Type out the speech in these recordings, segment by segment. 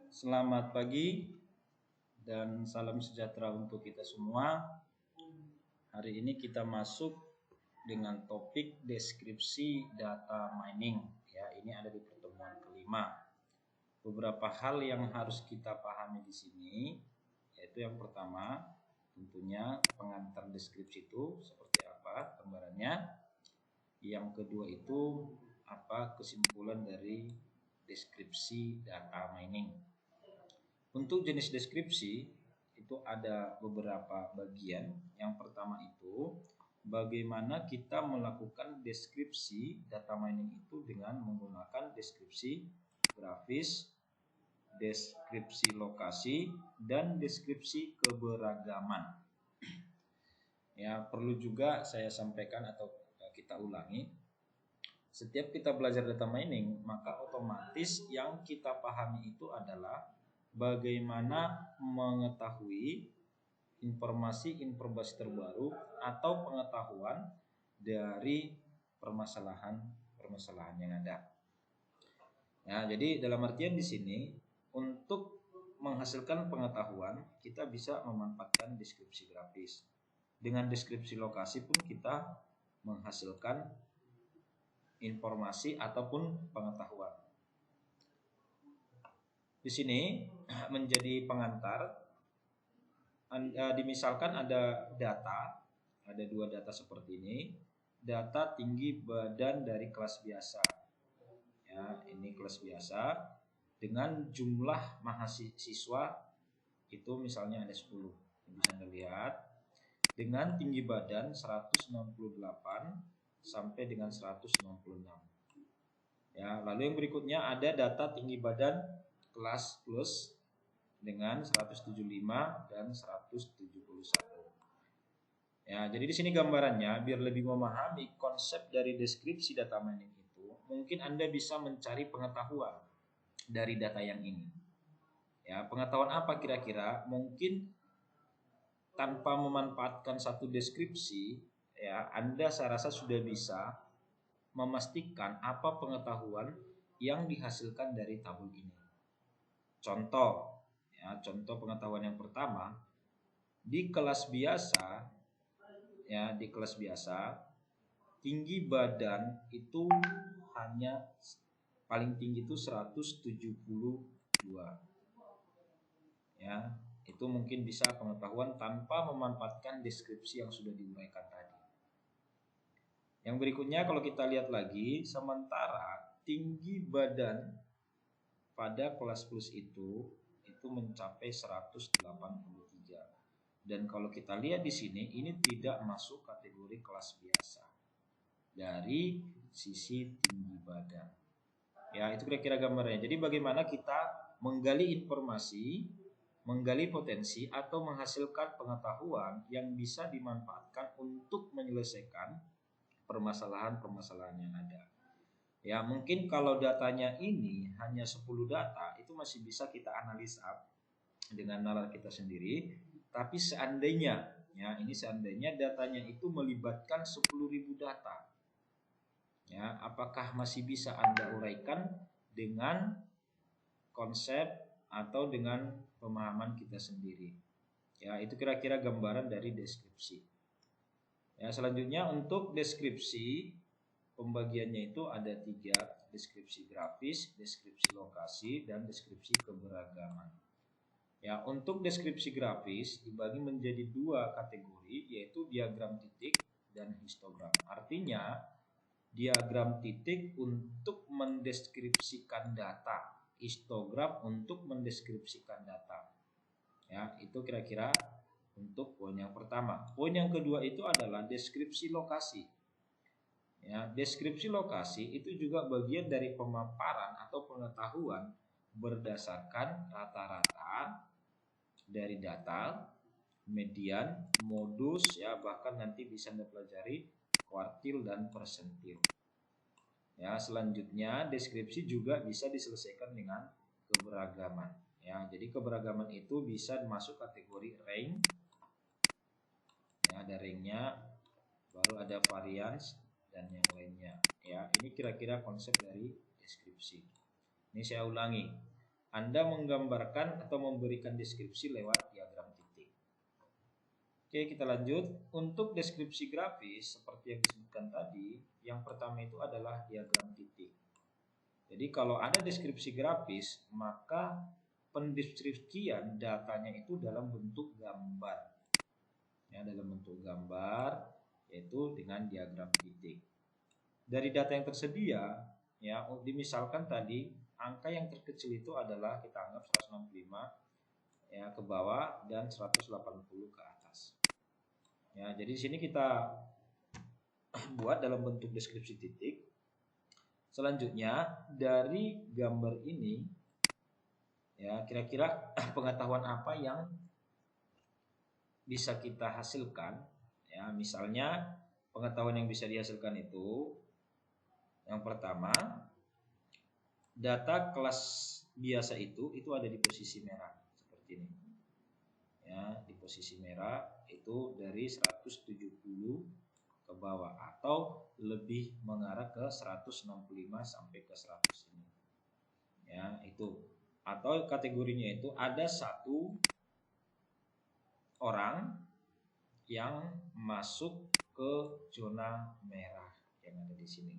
Selamat pagi dan salam sejahtera untuk kita semua. Hari ini kita masuk dengan topik deskripsi data mining. Ya, ini ada di pertemuan kelima. Beberapa hal yang harus kita pahami di sini, yaitu yang pertama, tentunya pengantar deskripsi itu seperti apa gambarannya. Yang kedua itu apa kesimpulan dari deskripsi data mining. Untuk jenis deskripsi itu ada beberapa bagian. Yang pertama itu bagaimana kita melakukan deskripsi data mining itu dengan menggunakan deskripsi grafis, deskripsi lokasi, dan deskripsi keberagaman. Ya, perlu juga saya sampaikan atau kita ulangi. Setiap kita belajar data mining, maka otomatis yang kita pahami itu adalah bagaimana mengetahui informasi-informasi terbaru atau pengetahuan dari permasalahan yang ada. Ya, jadi dalam artian di sini untuk menghasilkan pengetahuan kita bisa memanfaatkan deskripsi grafis. Dengan deskripsi lokasi pun kita menghasilkan informasi ataupun pengetahuan. Di sini menjadi pengantar, dimisalkan ada data, ada dua data seperti ini, data tinggi badan dari kelas biasa. Ya, ini kelas biasa dengan jumlah mahasiswa itu misalnya ada 10. Bisa Anda lihat dengan tinggi badan 168 sampai dengan 166. Ya, lalu yang berikutnya ada data tinggi badan kelas plus dengan 175 dan 171. Ya, jadi di sini gambarannya biar lebih memahami konsep dari deskripsi data mining itu, mungkin Anda bisa mencari pengetahuan dari data yang ini. Ya, pengetahuan apa kira-kira? Mungkin tanpa memanfaatkan satu deskripsi, ya, Anda saya rasa sudah bisa memastikan apa pengetahuan yang dihasilkan dari tabel ini. Contoh, ya, contoh pengetahuan yang pertama, di kelas biasa, ya, di kelas biasa, tinggi badan itu hanya paling tinggi itu 172. Ya, itu mungkin bisa pengetahuan tanpa memanfaatkan deskripsi yang sudah diuraikan tadi. Yang berikutnya kalau kita lihat lagi, sementara tinggi badan pada kelas plus itu mencapai 183. Dan kalau kita lihat di sini ini tidak masuk kategori kelas biasa dari sisi tinggi badan. Ya, itu kira-kira gambarnya. Jadi bagaimana kita menggali informasi, menggali potensi atau menghasilkan pengetahuan yang bisa dimanfaatkan untuk menyelesaikan permasalahan-permasalahan yang ada. Ya, mungkin kalau datanya ini hanya 10 data, itu masih bisa kita analisa dengan nalar kita sendiri. Tapi seandainya, ya, ini seandainya datanya itu melibatkan 10.000 data. Ya, apakah masih bisa Anda uraikan dengan konsep atau dengan pemahaman kita sendiri? Ya, itu kira-kira gambaran dari deskripsi. Ya, selanjutnya untuk deskripsi pembagiannya itu ada 3, deskripsi grafis, deskripsi lokasi, dan deskripsi keberagaman. Ya, untuk deskripsi grafis dibagi menjadi 2 kategori, yaitu diagram titik dan histogram. Artinya diagram titik untuk mendeskripsikan data, histogram untuk mendeskripsikan data. Ya, itu kira-kira untuk poin yang pertama. Poin yang kedua itu adalah deskripsi lokasi. Ya, deskripsi lokasi itu juga bagian dari pemaparan atau pengetahuan berdasarkan rata-rata dari data, median, modus, ya, bahkan nanti bisa Anda pelajari kuartil dan persentil. Ya, selanjutnya deskripsi juga bisa diselesaikan dengan keberagaman. Ya, jadi keberagaman itu bisa masuk kategori rank. Ya, ada ranknya, baru ada variance dan yang lainnya. Ya, ini kira-kira konsep dari deskripsi. Ini saya ulangi. Anda menggambarkan atau memberikan deskripsi lewat diagram titik. Oke, kita lanjut. Untuk deskripsi grafis seperti yang disebutkan tadi, yang pertama itu adalah diagram titik. Jadi kalau ada deskripsi grafis, maka pendeskripsian datanya itu dalam bentuk gambar. Ya, dalam bentuk gambar, yaitu dengan diagram titik. Dari data yang tersedia, ya, dimisalkan tadi angka yang terkecil itu adalah kita anggap 165 ya ke bawah dan 180 ke atas. Ya, jadi di sini kita buat dalam bentuk deskripsi titik. Selanjutnya dari gambar ini ya kira-kira pengetahuan apa yang bisa kita hasilkan ya, misalnya pengetahuan yang bisa dihasilkan itu yang pertama, data kelas biasa itu ada di posisi merah seperti ini ya, di posisi merah itu dari 170 ke bawah atau lebih mengarah ke 165 sampai ke 100 ini ya, itu atau kategorinya itu ada satu orang yang masuk ke zona merah yang ada di sini.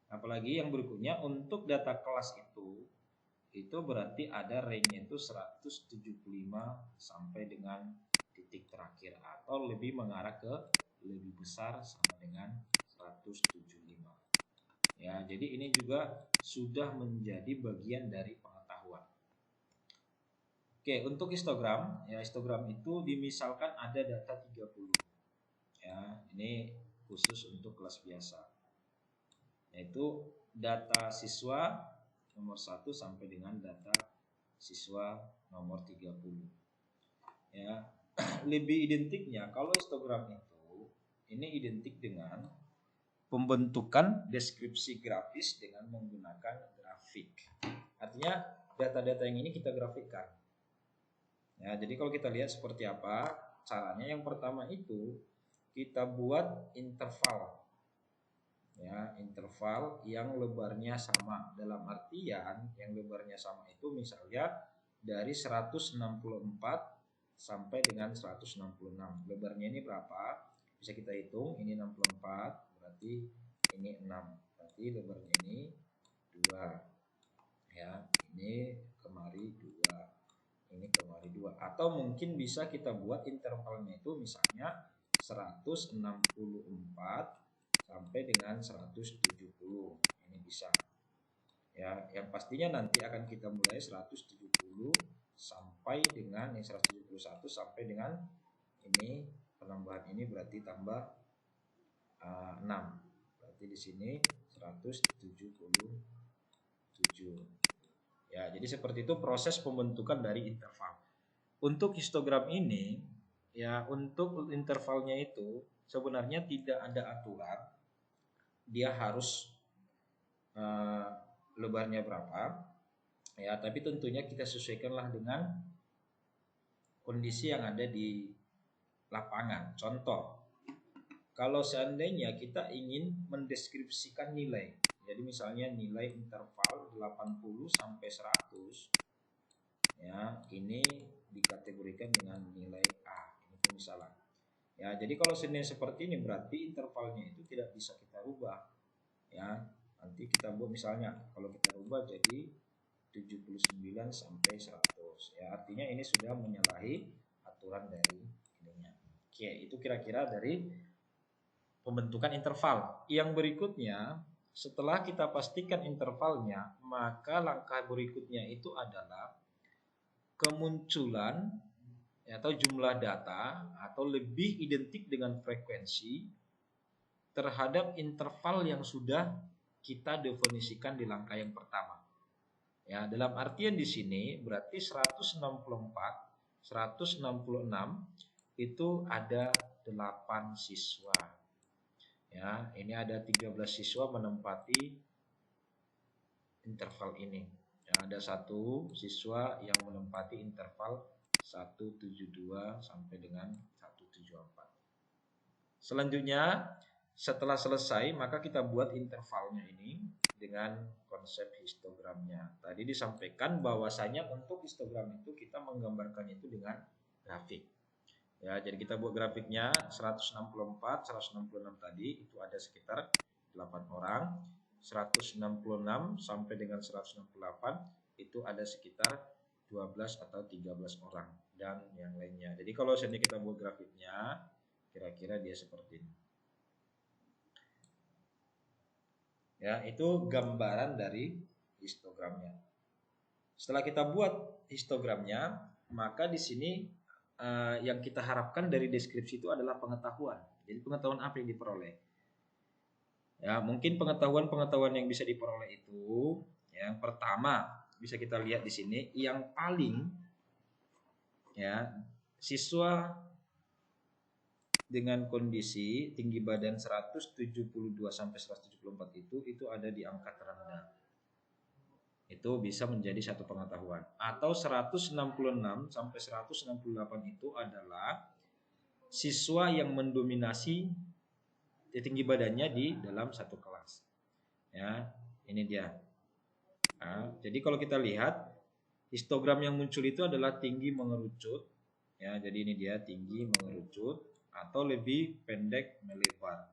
Apalagi yang berikutnya untuk data kelas itu berarti ada range-nya itu 175 sampai dengan titik terakhir atau lebih mengarah ke lebih besar sama dengan 175. Ya, jadi ini juga sudah menjadi bagian dari pengetahuan. Oke, untuk histogram, ya histogram itu dimisalkan ada data 30. Ya, ini khusus untuk kelas biasa. Yaitu data siswa nomor 1 sampai dengan data siswa nomor 30. Ya, lebih identiknya kalau histogram itu ini identik dengan pembentukan deskripsi grafis dengan menggunakan grafik. Artinya data-data yang ini kita grafikkan. Ya, jadi kalau kita lihat seperti apa caranya, yang pertama itu kita buat interval. Ya, interval yang lebarnya sama. Dalam artian yang lebarnya sama itu misalnya dari 164 sampai dengan 166. Lebarnya ini berapa? Bisa kita hitung, ini 64, berarti ini 6. Berarti lebarnya ini 2. Ya, ini kemari 2. Ini kemari 2. Atau mungkin bisa kita buat intervalnya itu misalnya 164 sampai dengan 170. Ini bisa. Ya, yang pastinya nanti akan kita mulai 170 sampai dengan 171 sampai dengan ini penambahan ini berarti tambah 6. Berarti di sini 177. Ya, jadi seperti itu proses pembentukan dari interval. Untuk histogram ini, ya untuk intervalnya itu sebenarnya tidak ada aturan dia harus lebarnya berapa. Ya, tapi tentunya kita sesuaikanlah dengan kondisi yang ada di lapangan. Contoh, kalau seandainya kita ingin mendeskripsikan nilai, jadi misalnya nilai interval 80 sampai 100, ya ini dikategorikan dengan nilai A. Ini pemisalan. Ya, jadi kalau sebenarnya seperti ini berarti intervalnya itu tidak bisa kita rubah. Ya, nanti kita buat misalnya kalau kita rubah jadi 79 sampai 100. Ya, artinya ini sudah menyalahi aturan dari ininya. Oke, itu kira-kira dari pembentukan interval. Yang berikutnya, setelah kita pastikan intervalnya, maka langkah berikutnya itu adalah kemunculan atau jumlah data atau lebih identik dengan frekuensi terhadap interval yang sudah kita definisikan di langkah yang pertama. Ya, dalam artian di sini berarti 164, 166 itu ada 8 siswa. Ya, ini ada 13 siswa menempati interval ini. Ya, ada satu siswa yang menempati interval 172 sampai dengan 174. Selanjutnya, setelah selesai maka kita buat intervalnya ini. dengan konsep histogramnya. Tadi disampaikan bahwasanya untuk histogram itu kita menggambarkan itu dengan grafik. Ya, jadi kita buat grafiknya 164, 166 tadi itu ada sekitar 8 orang. 166 sampai dengan 168 itu ada sekitar 12 atau 13 orang dan yang lainnya. Jadi kalau seandainya kita buat grafiknya, kira-kira dia seperti ini. Ya, itu gambaran dari histogramnya. Setelah kita buat histogramnya, maka di sini yang kita harapkan dari deskripsi itu adalah pengetahuan. Jadi pengetahuan apa yang diperoleh? Ya, mungkin pengetahuan-pengetahuan yang bisa diperoleh itu, yang pertama bisa kita lihat di sini, yang paling ya siswa dengan kondisi tinggi badan 172 sampai 174 itu ada di angka terendah. Itu bisa menjadi satu pengetahuan. Atau 166 sampai 168 itu adalah siswa yang mendominasi tinggi badannya di dalam satu kelas. Ya, ini dia. Nah, jadi kalau kita lihat histogram yang muncul itu adalah tinggi mengerucut. Ya, jadi ini dia tinggi mengerucut atau lebih pendek melebar.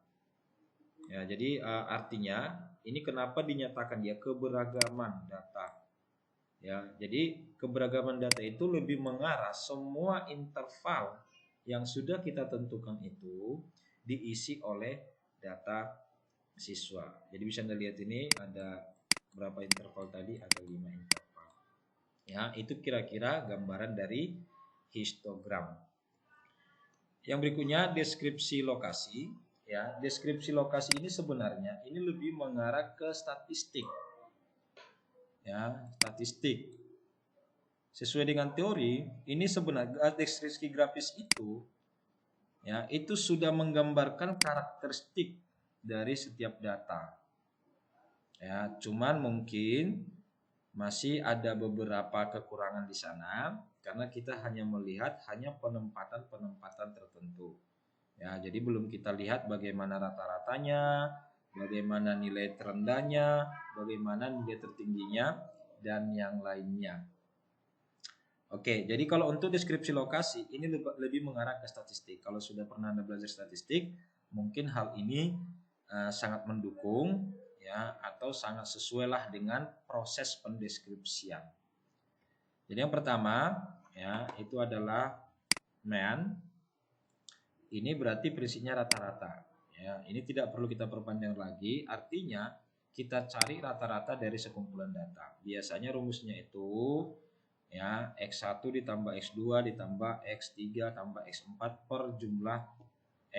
Ya, jadi artinya ini kenapa dinyatakan dia keberagaman data. Ya, jadi keberagaman data itu lebih mengarah semua interval yang sudah kita tentukan itu diisi oleh data siswa. Jadi bisa Anda lihat ini ada berapa interval tadi? Ada 5 interval. Ya, itu kira-kira gambaran dari histogram. Yang berikutnya deskripsi lokasi. Ya, deskripsi lokasi ini sebenarnya ini lebih mengarah ke statistik. Ya, statistik. Sesuai dengan teori, ini sebenarnya deskripsi grafis itu ya, itu sudah menggambarkan karakteristik dari setiap data. Ya, cuman mungkin masih ada beberapa kekurangan di sana karena kita hanya melihat penempatan-penempatan tertentu. Ya, jadi belum kita lihat bagaimana rata-ratanya, bagaimana nilai terendahnya, bagaimana nilai tertingginya, dan yang lainnya. Oke, jadi kalau untuk deskripsi lokasi ini lebih mengarah ke statistik. Kalau sudah pernah Anda belajar statistik, mungkin hal ini sangat mendukung ya atau sangat sesuai lah dengan proses pendeskripsian. Jadi yang pertama ya itu adalah mean. Ini berarti prinsipnya rata-rata. Ya, ini tidak perlu kita perpanjang lagi. Artinya kita cari rata-rata dari sekumpulan data. Biasanya rumusnya itu ya X1 ditambah X2 ditambah X3 tambah X4 per jumlah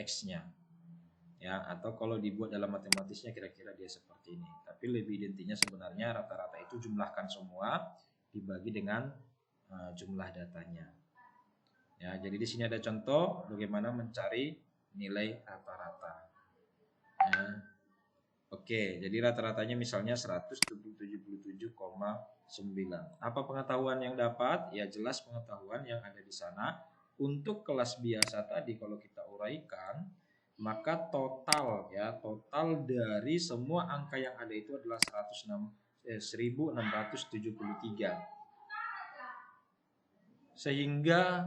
X-nya. Ya, atau kalau dibuat dalam matematisnya kira-kira dia seperti ini. Tapi lebih identiknya sebenarnya rata-rata itu jumlahkan semua dibagi dengan jumlah datanya. Ya, jadi di sini ada contoh bagaimana mencari nilai rata-rata. Ya. Oke, jadi rata-ratanya misalnya 177,9. Apa pengetahuan yang dapat? Ya jelas pengetahuan yang ada di sana. Untuk kelas biasa tadi kalau kita uraikan, maka total dari semua angka yang ada itu adalah 1673. Sehingga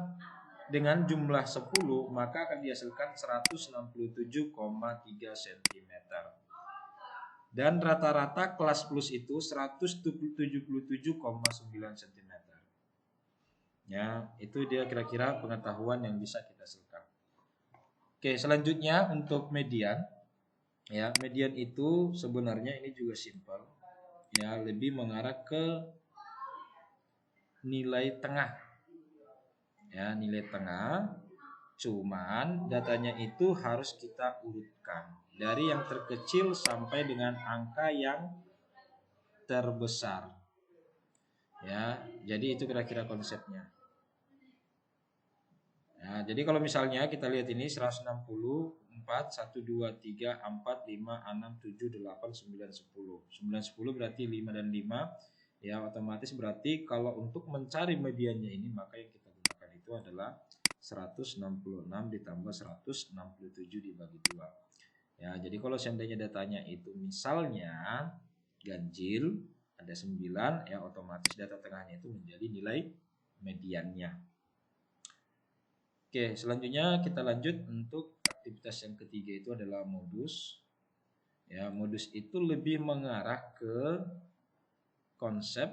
dengan jumlah 10 maka akan dihasilkan 167,3 cm. Dan rata-rata kelas plus itu 177,9 cm. Ya, itu dia kira-kira pengetahuan yang bisa kita hasilkan. Oke, selanjutnya untuk median. Ya, median itu sebenarnya ini juga simpel. Ya, lebih mengarah ke nilai tengah. Ya, nilai tengah. Cuman datanya itu harus kita urutkan dari yang terkecil sampai dengan angka yang terbesar. Ya, jadi itu kira-kira konsepnya. Ya, jadi kalau misalnya kita lihat ini 160, 4, 1, 2, 3, 4, 5, 6, 7, 8, 9, 10. 9, 10 berarti 5 dan 5. Ya, otomatis berarti kalau untuk mencari mediannya ini maka yang kita gunakan itu adalah 166 ditambah 167 dibagi 2. Ya, jadi kalau seandainya datanya itu misalnya ganjil, ada 9, ya otomatis data tengahnya itu menjadi nilai mediannya. Oke, selanjutnya kita lanjut untuk aktivitas yang ketiga, itu adalah modus. Ya, modus itu lebih mengarah ke konsep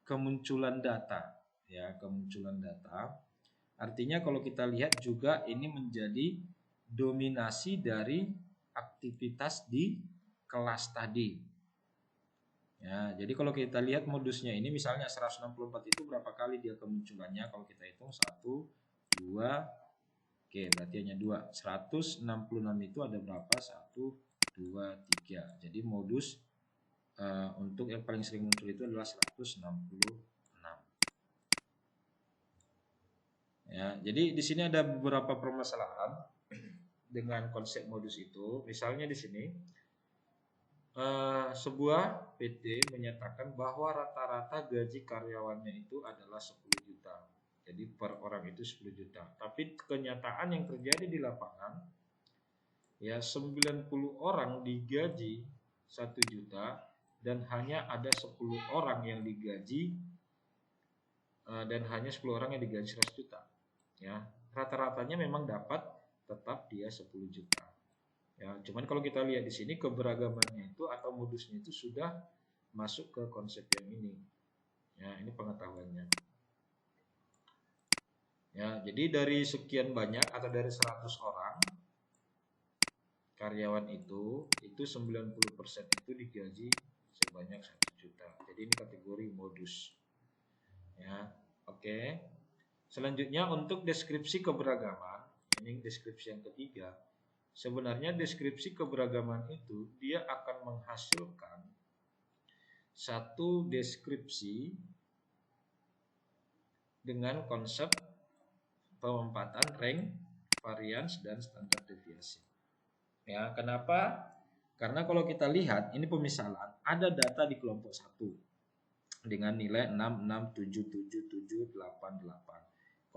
kemunculan data. Ya, kemunculan data. Artinya kalau kita lihat juga ini menjadi dominasi dari aktivitas di kelas tadi. Ya, jadi kalau kita lihat modusnya ini misalnya 164 itu berapa kali dia kemunculannya? Kalau kita hitung 1, 2, oke berarti hanya 2. 166 itu ada berapa? 1, 2, 3. Jadi modus untuk yang paling sering muncul itu adalah 166. Ya, jadi di sini ada beberapa permasalahan dengan konsep modus itu. Misalnya di sini sebuah PT menyatakan bahwa rata-rata gaji karyawannya itu adalah 10 juta. Jadi per orang itu 10 juta. Tapi kenyataan yang terjadi di lapangan, ya 90 orang digaji 1 juta dan hanya ada 10 orang yang digaji dan hanya 10 orang yang digaji 100 juta. Ya, rata-ratanya memang dapat tetap dia 10 juta. Ya, cuman kalau kita lihat di sini keberagamannya itu atau modusnya itu sudah masuk ke konsep yang ini. Ya, ini pengetahuannya. Ya, jadi dari sekian banyak atau dari 100 orang karyawan itu 90% itu digaji sebanyak 1 juta. Jadi ini kategori modus. Ya, oke. Selanjutnya untuk deskripsi keberagaman, ini deskripsi yang ketiga. Sebenarnya deskripsi keberagaman itu dia akan menghasilkan satu deskripsi dengan konsep penempatan rank, varians, dan standar deviasi. Ya, kenapa? Karena kalau kita lihat ini pemisalan, ada data di kelompok 1 dengan nilai 6677788.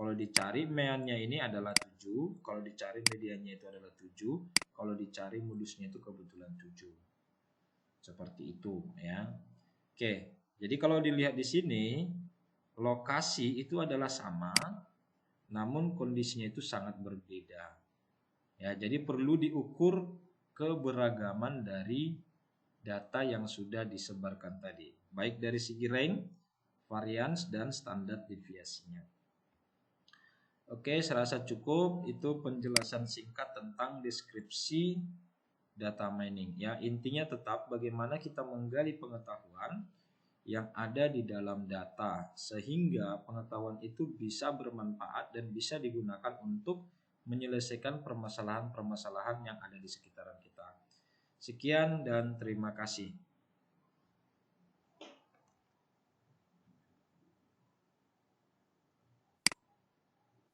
Kalau dicari meannya ini adalah 7, kalau dicari mediannya itu adalah 7, kalau dicari modusnya itu kebetulan 7. Seperti itu ya. Oke, jadi kalau dilihat di sini lokasi itu adalah sama, namun kondisinya itu sangat berbeda. Ya, jadi perlu diukur keberagaman dari data yang sudah disebarkan tadi, baik dari segi rank, varians, dan standar deviasinya. Oke, serasa cukup itu penjelasan singkat tentang deskripsi data mining. Ya, intinya tetap bagaimana kita menggali pengetahuan yang ada di dalam data sehingga pengetahuan itu bisa bermanfaat dan bisa digunakan untuk menyelesaikan permasalahan-permasalahan yang ada di sekitaran kita. Sekian dan terima kasih.